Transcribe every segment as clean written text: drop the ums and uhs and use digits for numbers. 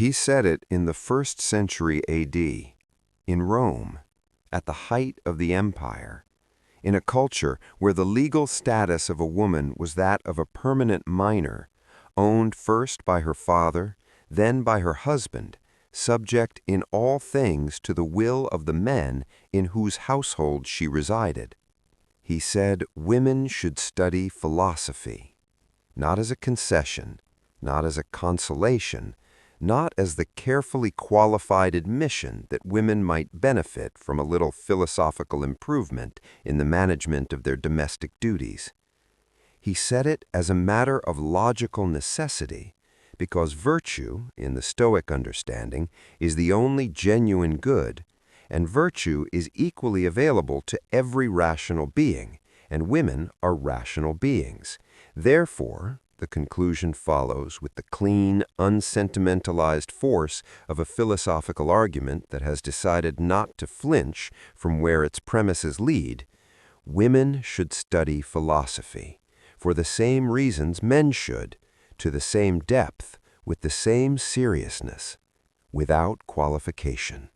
He said it in the 1st century AD, in Rome, at the height of the empire, in a culture where the legal status of a woman was that of a permanent minor, owned first by her father, then by her husband, subject in all things to the will of the men in whose household she resided. He said women should study philosophy, not as a concession, not as a consolation, not as the carefully qualified admission that women might benefit from a little philosophical improvement in the management of their domestic duties. He said it as a matter of logical necessity, because virtue, in the Stoic understanding, is the only genuine good, and virtue is equally available to every rational being, and women are rational beings. Therefore, the conclusion follows with the clean, unsentimentalized force of a philosophical argument that has decided not to flinch from where its premises lead. Women should study philosophy, for the same reasons men should, to the same depth, with the same seriousness, without qualification.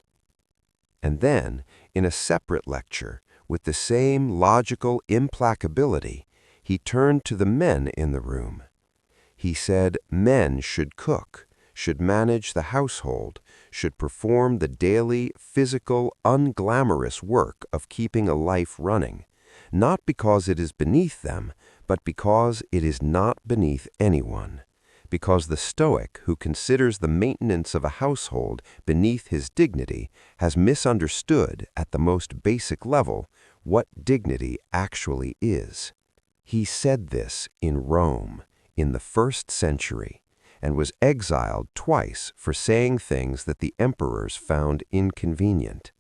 And then, in a separate lecture, with the same logical implacability, he turned to the men in the room. He said men should cook, should manage the household, should perform the daily, physical, unglamorous work of keeping a life running, not because it is beneath them, but because it is not beneath anyone. Because the Stoic who considers the maintenance of a household beneath his dignity has misunderstood at the most basic level what dignity actually is. He said this in Rome in the 1st century and was exiled twice for saying things that the emperors found inconvenient.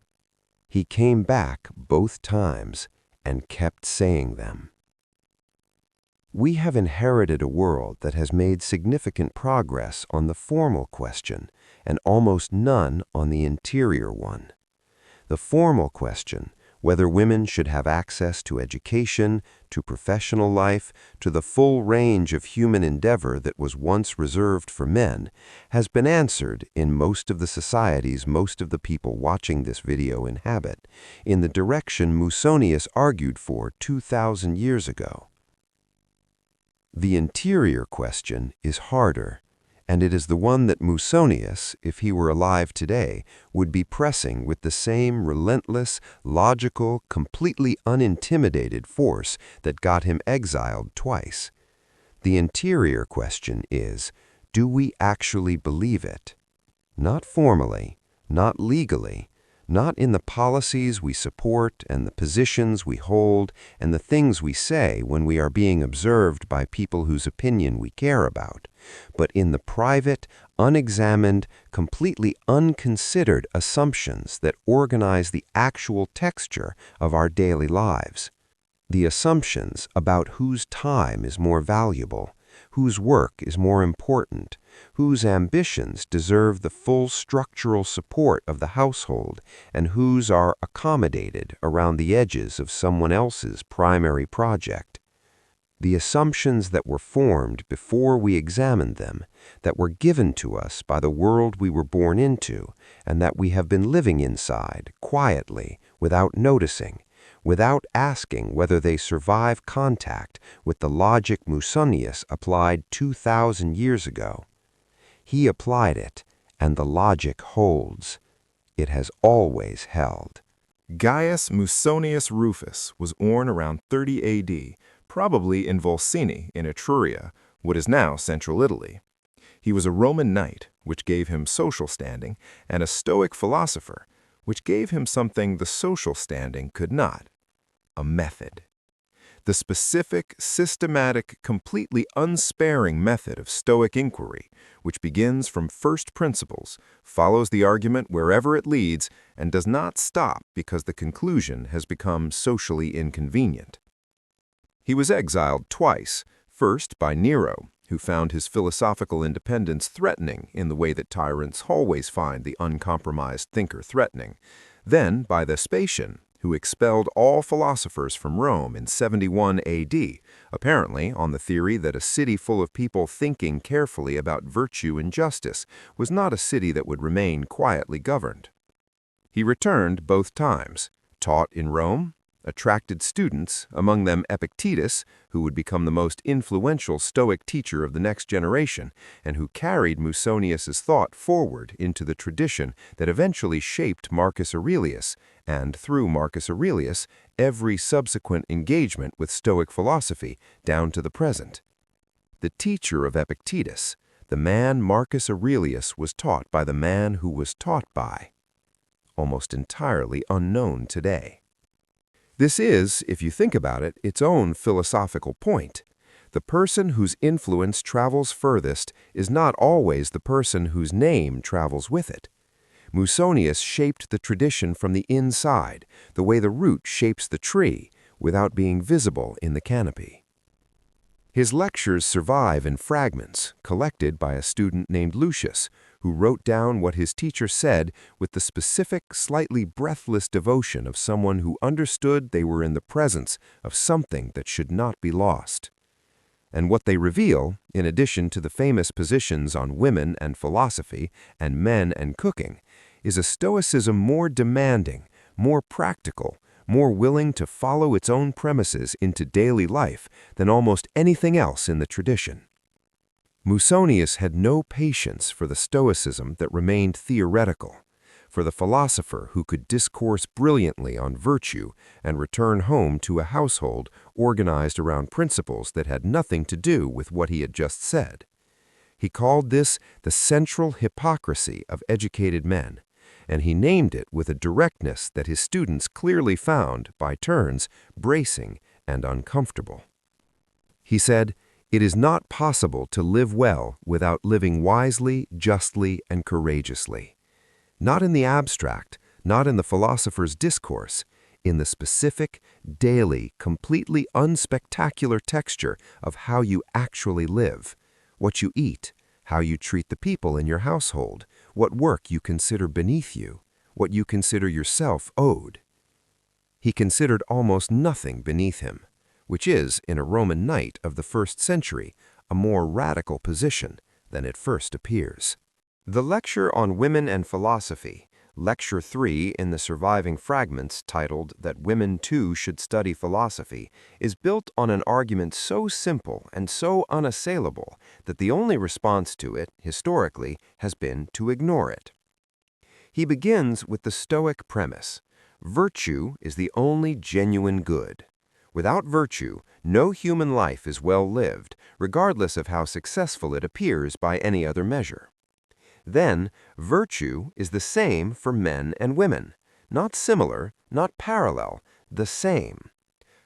He came back both times and kept saying them. We have inherited a world that has made significant progress on the formal question and almost none on the interior one. The formal question, whether women should have access to education, to professional life, to the full range of human endeavor that was once reserved for men, has been answered in most of the societies most of the people watching this video inhabit, in the direction Musonius argued for 2,000 years ago. The interior question is harder, and it is the one that Musonius, if he were alive today, would be pressing with the same relentless, logical, completely unintimidated force that got him exiled twice. The interior question is, do we actually believe it? Not formally, not legally, not in the policies we support and the positions we hold and the things we say when we are being observed by people whose opinion we care about, but in the private, unexamined, completely unconsidered assumptions that organize the actual texture of our daily lives. The assumptions about whose time is more valuable, whose work is more important, whose ambitions deserve the full structural support of the household, and whose are accommodated around the edges of someone else's primary project. The assumptions that were formed before we examined them, that were given to us by the world we were born into, and that we have been living inside, quietly, without noticing, without asking whether they survive contact with the logic Musonius applied 2,000 years ago. He applied it, and the logic holds. It has always held. Gaius Musonius Rufus was born around 30 AD, probably in Volsini in Etruria, what is now central Italy. He was a Roman knight, which gave him social standing, and a Stoic philosopher, which gave him something the social standing could not: a method. The specific, systematic, completely unsparing method of Stoic inquiry, which begins from first principles, follows the argument wherever it leads, and does not stop because the conclusion has become socially inconvenient. He was exiled twice, first by Nero, who found his philosophical independence threatening in the way that tyrants always find the uncompromised thinker threatening, then by Vespasian, who expelled all philosophers from Rome in 71 AD, apparently on the theory that a city full of people thinking carefully about virtue and justice was not a city that would remain quietly governed. He returned both times, taught in Rome, attracted students, among them Epictetus, who would become the most influential Stoic teacher of the next generation, and who carried Musonius's thought forward into the tradition that eventually shaped Marcus Aurelius, and through Marcus Aurelius, every subsequent engagement with Stoic philosophy down to the present. The teacher of Epictetus, the man Marcus Aurelius was taught by the man who was taught by, almost entirely unknown today. This is, if you think about it, its own philosophical point. The person whose influence travels furthest is not always the person whose name travels with it. Musonius shaped the tradition from the inside, the way the root shapes the tree, without being visible in the canopy. His lectures survive in fragments, collected by a student named Lucius, who wrote down what his teacher said with the specific, slightly breathless devotion of someone who understood they were in the presence of something that should not be lost. And what they reveal, in addition to the famous positions on women and philosophy and men and cooking, is a stoicism more demanding, more practical, more willing to follow its own premises into daily life than almost anything else in the tradition. Musonius had no patience for the stoicism that remained theoretical, for the philosopher who could discourse brilliantly on virtue and return home to a household organized around principles that had nothing to do with what he had just said. He called this the central hypocrisy of educated men, and he named it with a directness that his students clearly found, by turns, bracing and uncomfortable. He said, "It is not possible to live well without living wisely, justly, and courageously. Not in the abstract, not in the philosopher's discourse, in the specific, daily, completely unspectacular texture of how you actually live, what you eat, how you treat the people in your household, what work you consider beneath you, what you consider yourself owed." He considered almost nothing beneath him, which is, in a Roman knight of the 1st century, a more radical position than it first appears. The lecture on women and philosophy, Lecture 3 in the surviving fragments titled That Women Too Should Study Philosophy, is built on an argument so simple and so unassailable that the only response to it, historically, has been to ignore it. He begins with the Stoic premise: virtue is the only genuine good. Without virtue, no human life is well lived, regardless of how successful it appears by any other measure. Then, virtue is the same for men and women, not similar, not parallel, the same.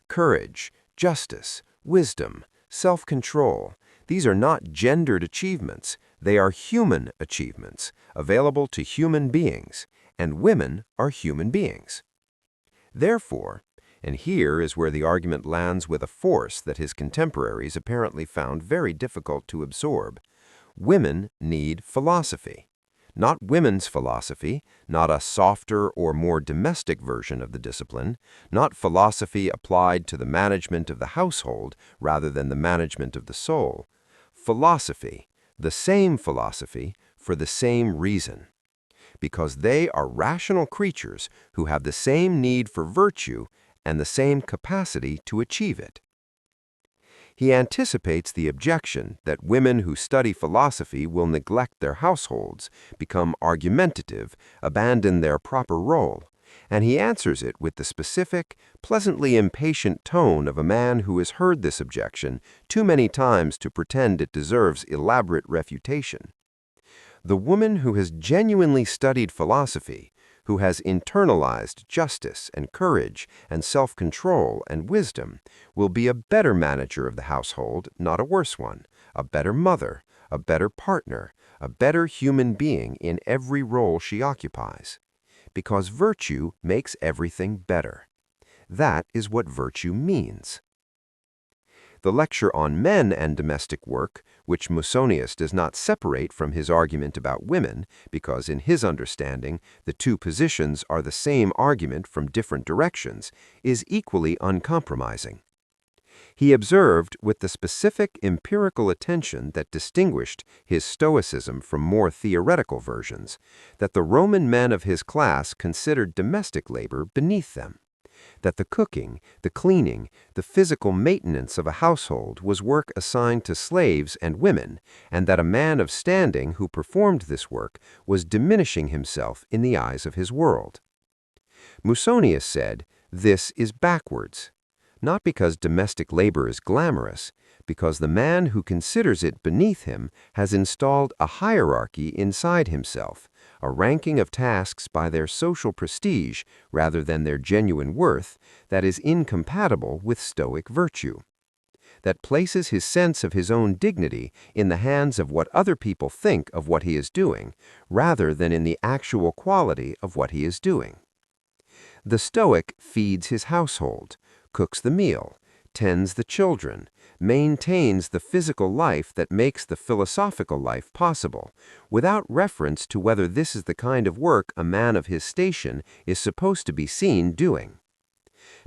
Courage, justice, wisdom, self-control, these are not gendered achievements, they are human achievements, available to human beings, and women are human beings. Therefore, and here is where the argument lands with a force that his contemporaries apparently found very difficult to absorb, women need philosophy. Not women's philosophy, not a softer or more domestic version of the discipline, not philosophy applied to the management of the household rather than the management of the soul. Philosophy, the same philosophy, for the same reason. Because they are rational creatures who have the same need for virtue and the same capacity to achieve it. He anticipates the objection that women who study philosophy will neglect their households, become argumentative, abandon their proper role, and he answers it with the specific, pleasantly impatient tone of a man who has heard this objection too many times to pretend it deserves elaborate refutation. The woman who has genuinely studied philosophy, who has internalized justice and courage and self-control and wisdom, will be a better manager of the household, not a worse one, a better mother, a better partner, a better human being in every role she occupies. Because virtue makes everything better. That is what virtue means. The lecture on men and domestic work, which Musonius does not separate from his argument about women, because in his understanding the two positions are the same argument from different directions, is equally uncompromising. He observed, with the specific empirical attention that distinguished his Stoicism from more theoretical versions, that the Roman men of his class considered domestic labor beneath them, that the cooking, the cleaning, the physical maintenance of a household was work assigned to slaves and women, and that a man of standing who performed this work was diminishing himself in the eyes of his world. Musonius said, "This is backwards." Not because domestic labor is glamorous, because the man who considers it beneath him has installed a hierarchy inside himself, a ranking of tasks by their social prestige rather than their genuine worth that is incompatible with Stoic virtue, that places his sense of his own dignity in the hands of what other people think of what he is doing, rather than in the actual quality of what he is doing. The Stoic feeds his household, cooks the meal, tends the children, maintains the physical life that makes the philosophical life possible, without reference to whether this is the kind of work a man of his station is supposed to be seen doing.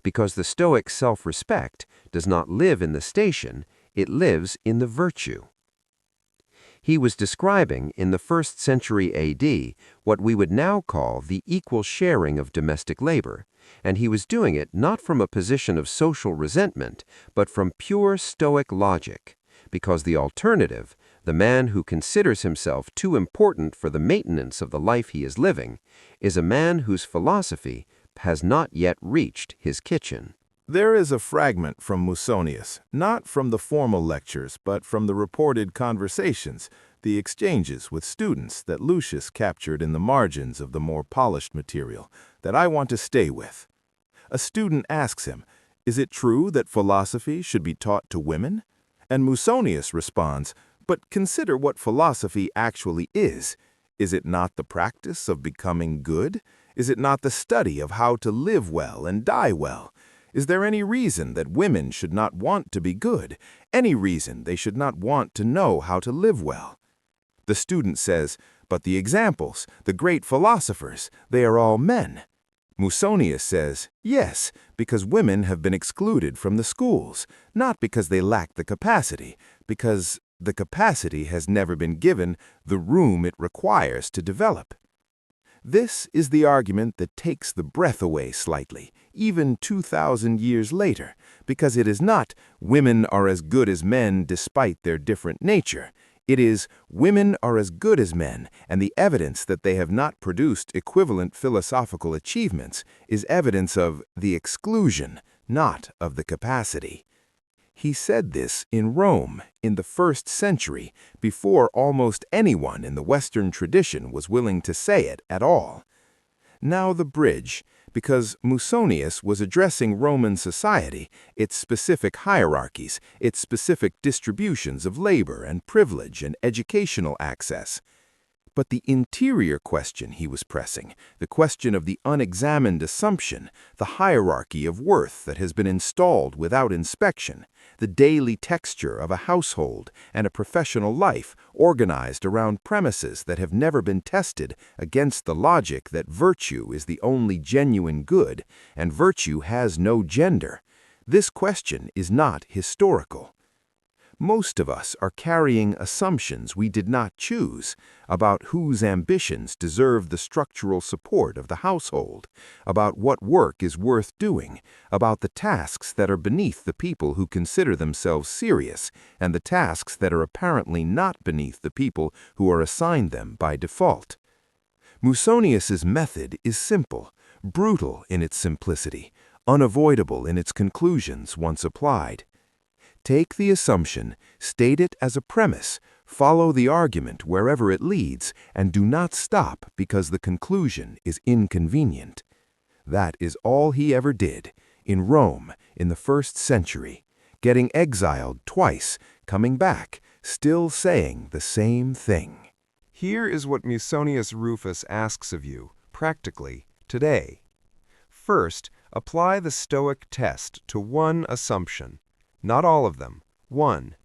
Because the Stoic self-respect does not live in the station, it lives in the virtue. He was describing, in the 1st century AD, what we would now call the equal sharing of domestic labor, and he was doing it not from a position of social resentment, but from pure Stoic logic, because the alternative, the man who considers himself too important for the maintenance of the life he is living, is a man whose philosophy has not yet reached his kitchen. There is a fragment from Musonius, not from the formal lectures, but from the reported conversations, the exchanges with students that Lucius captured in the margins of the more polished material, that I want to stay with. A student asks him, "Is it true that philosophy should be taught to women?" And Musonius responds, "But consider what philosophy actually is. Is it not the practice of becoming good? Is it not the study of how to live well and die well? Is there any reason that women should not want to be good? Any reason they should not want to know how to live well?" The student says, "But the examples, the great philosophers, they are all men." Musonius says, "Yes, because women have been excluded from the schools, not because they lack the capacity, because the capacity has never been given the room it requires to develop." This is the argument that takes the breath away slightly, even 2,000 years later, because it is not women are as good as men despite their different nature. It is women are as good as men, and the evidence that they have not produced equivalent philosophical achievements is evidence of the exclusion, not of the capacity. He said this in Rome in the 1st century, before almost anyone in the Western tradition was willing to say it at all. Now the bridge, because Musonius was addressing Roman society, its specific hierarchies, its specific distributions of labor and privilege and educational access. But the interior question he was pressing, the question of the unexamined assumption, the hierarchy of worth that has been installed without inspection, the daily texture of a household and a professional life organized around premises that have never been tested against the logic that virtue is the only genuine good and virtue has no gender. This question is not historical. Most of us are carrying assumptions we did not choose about whose ambitions deserve the structural support of the household, about what work is worth doing, about the tasks that are beneath the people who consider themselves serious, and the tasks that are apparently not beneath the people who are assigned them by default. Musonius's method is simple, brutal in its simplicity, unavoidable in its conclusions once applied. Take the assumption, state it as a premise, follow the argument wherever it leads, and do not stop because the conclusion is inconvenient. That is all he ever did, in Rome, in the 1st century, getting exiled twice, coming back, still saying the same thing. Here is what Musonius Rufus asks of you, practically, today. First, apply the Stoic test to one assumption. Not all of them, 1.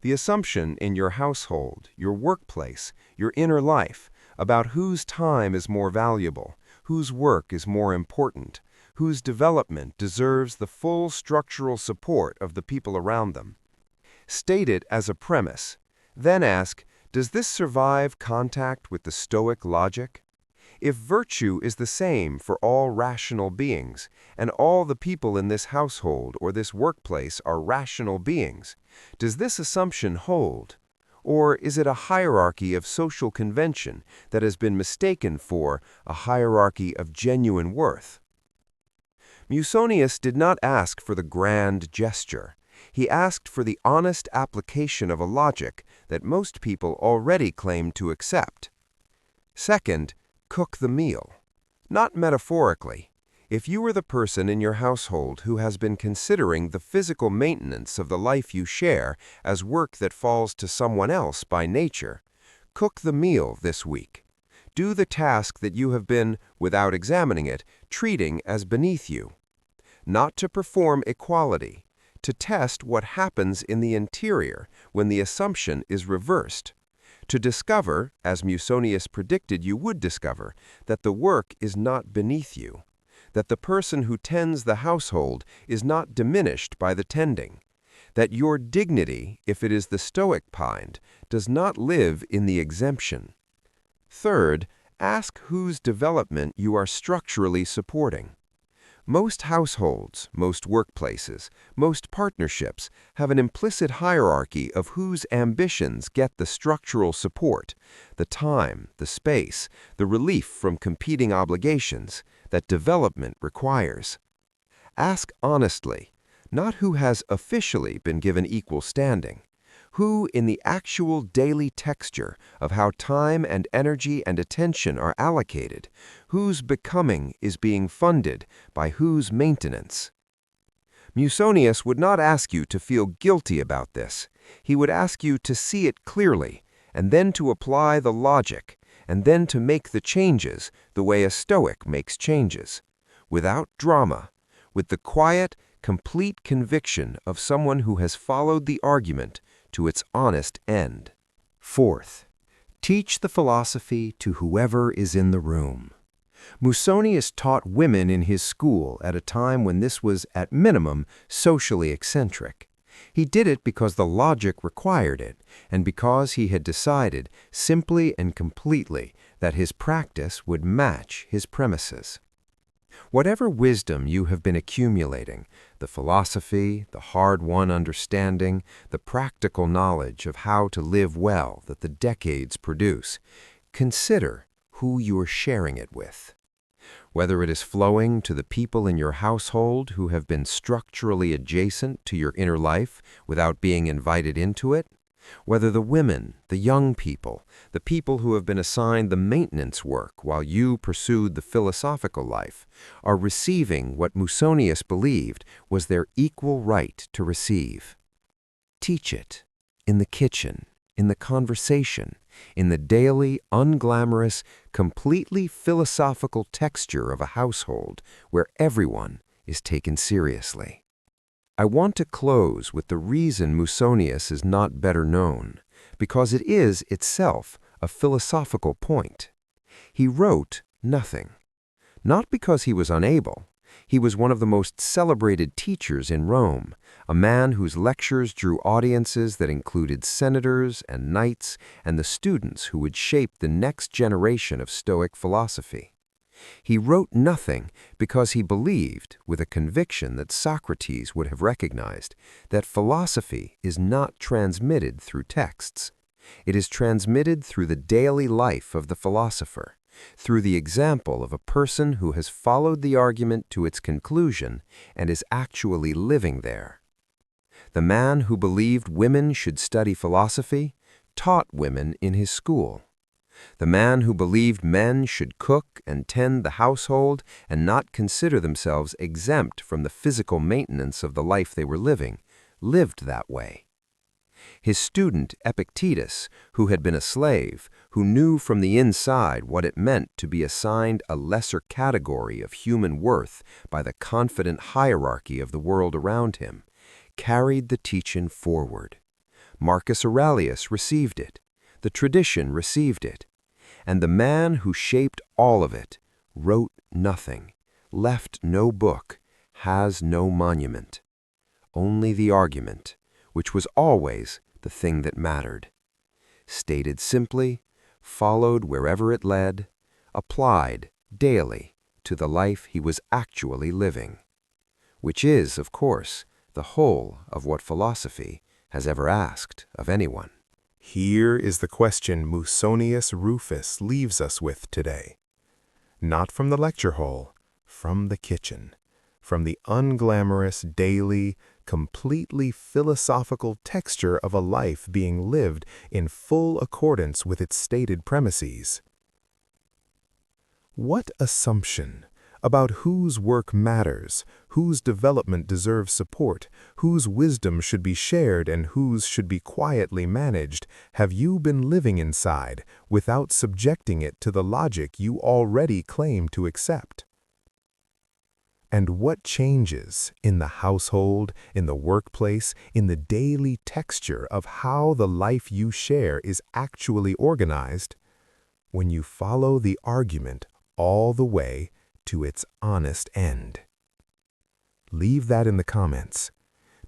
The assumption in your household, your workplace, your inner life about whose time is more valuable, whose work is more important, whose development deserves the full structural support of the people around them. State it as a premise. Then ask, does this survive contact with the Stoic logic? If virtue is the same for all rational beings, and all the people in this household or this workplace are rational beings, does this assumption hold? Or is it a hierarchy of social convention that has been mistaken for a hierarchy of genuine worth? Musonius did not ask for the grand gesture. He asked for the honest application of a logic that most people already claim to accept. Second, cook the meal. Not metaphorically. If you are the person in your household who has been considering the physical maintenance of the life you share as work that falls to someone else by nature, cook the meal this week. Do the task that you have been, without examining it, treating as beneath you. Not to perform equality, to test what happens in the interior when the assumption is reversed. To discover, as Musonius predicted you would discover, that the work is not beneath you, that the person who tends the household is not diminished by the tending, that your dignity, if it is the Stoic kind, does not live in the exemption. Third, ask whose development you are structurally supporting. Most households, most workplaces, most partnerships have an implicit hierarchy of whose ambitions get the structural support, the time, the space, the relief from competing obligations that development requires. Ask honestly, not who has officially been given equal standing, who in the actual daily texture of how time and energy and attention are allocated, whose becoming is being funded by whose maintenance. Musonius would not ask you to feel guilty about this. He would ask you to see it clearly, and then to apply the logic, and then to make the changes the way a Stoic makes changes, without drama, with the quiet, complete conviction of someone who has followed the argument to its honest end. Fourth, teach the philosophy to whoever is in the room. Musonius taught women in his school at a time when this was, at minimum, socially eccentric. He did it because the logic required it, and because he had decided, simply and completely, that his practice would match his premises. Whatever wisdom you have been accumulating, the philosophy, the hard-won understanding, the practical knowledge of how to live well that the decades produce, consider who you are sharing it with. Whether it is flowing to the people in your household who have been structurally adjacent to your inner life without being invited into it, whether the women, the young people, the people who have been assigned the maintenance work while you pursued the philosophical life, are receiving what Musonius believed was their equal right to receive. Teach it in the kitchen, in the conversation, in the daily, unglamorous, completely philosophical texture of a household where everyone is taken seriously. I want to close with the reason Musonius is not better known, because it is itself a philosophical point. He wrote nothing. Not because he was unable. He was one of the most celebrated teachers in Rome, a man whose lectures drew audiences that included senators and knights and the students who would shape the next generation of Stoic philosophy. He wrote nothing because he believed, with a conviction that Socrates would have recognized, that philosophy is not transmitted through texts. It is transmitted through the daily life of the philosopher, through the example of a person who has followed the argument to its conclusion and is actually living there. The man who believed women should study philosophy taught women in his school. The man who believed men should cook and tend the household and not consider themselves exempt from the physical maintenance of the life they were living, lived that way. His student Epictetus, who had been a slave, who knew from the inside what it meant to be assigned a lesser category of human worth by the confident hierarchy of the world around him, carried the teaching forward. Marcus Aurelius received it. The tradition received it. And the man who shaped all of it wrote nothing, left no book, has no monument. Only the argument, which was always the thing that mattered. Stated simply, followed wherever it led, applied daily to the life he was actually living. Which is, of course, the whole of what philosophy has ever asked of anyone. Here is the question Musonius Rufus leaves us with today. Not from the lecture hall, from the kitchen, from the unglamorous, daily, completely philosophical texture of a life being lived in full accordance with its stated premises. What assumption about whose work matters, whose development deserves support, whose wisdom should be shared and whose should be quietly managed, have you been living inside without subjecting it to the logic you already claim to accept? And what changes in the household, in the workplace, in the daily texture of how the life you share is actually organized when you follow the argument all the way to its honest end? Leave that in the comments,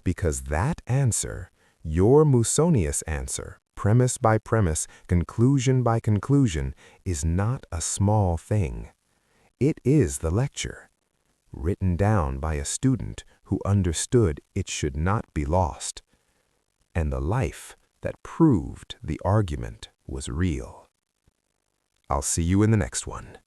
because that answer, your Musonius answer, premise by premise, conclusion by conclusion, is not a small thing. It is the lecture, written down by a student who understood it should not be lost, and the life that proved the argument was real. I'll see you in the next one.